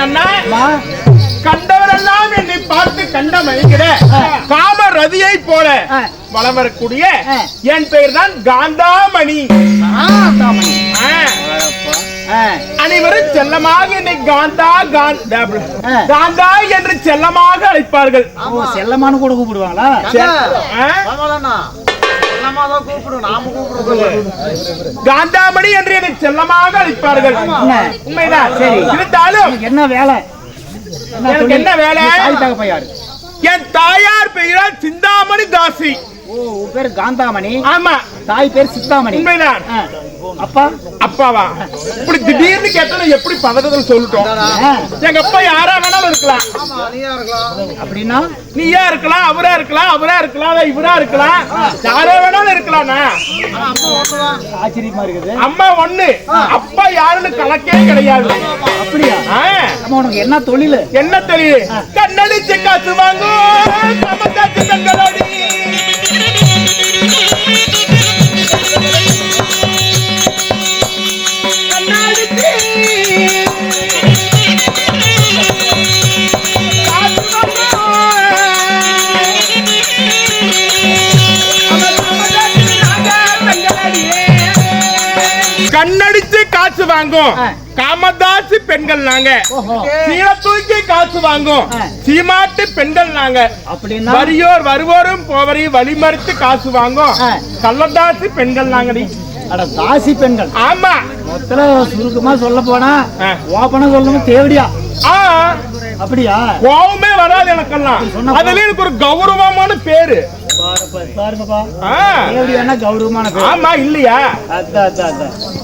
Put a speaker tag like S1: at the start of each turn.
S1: என்னன்னா கண்டவரெல்லாம் என்னை பார்த்து கண்டமணிகிற காம ரதியை போல வலம் வரக்கூடிய என் பெயர் தான் காந்தாமணி. அனைவரும் செல்லமாக என்னை காந்தா காந்தா என்று செல்லமாக அழைப்பார்கள்.
S2: செல்லமானு கூட கூப்பிடுவாங்களா?
S1: காந்தாமணி என்று என்னை செல்லமாக அழைப்பார்கள். உண்மைதான். சரி, இருந்தாலும்
S2: என்ன வேலை?
S1: என்ன வேலை? என் தாயார் பெயரால் சிந்தாமணி தாசி.
S2: ஓ, உன் பேர் காந்தாமணி.
S1: ஆமா.
S2: தாய் பேர் சித்தாமணி.
S1: உண்மைதான்.
S2: அப்பா
S1: அப்பாவா? இப்படி திடீர்னு கேட்டாலும் எப்படி பதட்டத்தில் சொல்லிட்டோம். எங்க அப்பா யாரா வேணாலும் இருக்கலாம்.
S2: அப்படின்னா
S1: நீயா இருக்கலாம், அவரா இருக்கலாம், அவரா இருக்கலாம், இவரா இருக்கலாம், யாரா வேணாலும் இருக்கலாம்.
S2: ஆச்சரியமா இருக்குது.
S1: அம்மா ஒண்ணு, அப்பா யாருன்னு கணக்கே கிடையாது.
S2: அப்படியா? அம்மா உனக்கு என்ன தொழில்?
S1: என்ன தொழில்? கண்ணடிச்சு காசு வாங்கும் சமக்காச்சு பெண்களோடி. கண்ணடிச்சு காசு வாங்கும் காமதாசி பெண்கள் நாங்க. சீன தூக்கி காசு வாங்கும் சீமாட்டு பெண்கள் நாங்க.
S2: அப்படின்னா
S1: வரியோர் வருவோரும் போவரையும் வழிமறித்து காசு வாங்கும் கள்ளதாசி பெண்கள் நாங்கடி.
S2: தாசி பெண்கள்.
S1: ஆமா.
S2: மொத்தல சுருக்கமா சொல்ல போனா ஓப்பனா சொல்லணும் தேவடியா. அப்படியா?
S1: கோவமே வராது எனக்கெல்லாம். அதுல எனக்கு ஒரு கௌரவமான பேரு.
S2: பாருங்கப்பா, தேவடியானா கௌரவமான பேரு.
S1: ஆமா இல்லையா?
S2: அதான்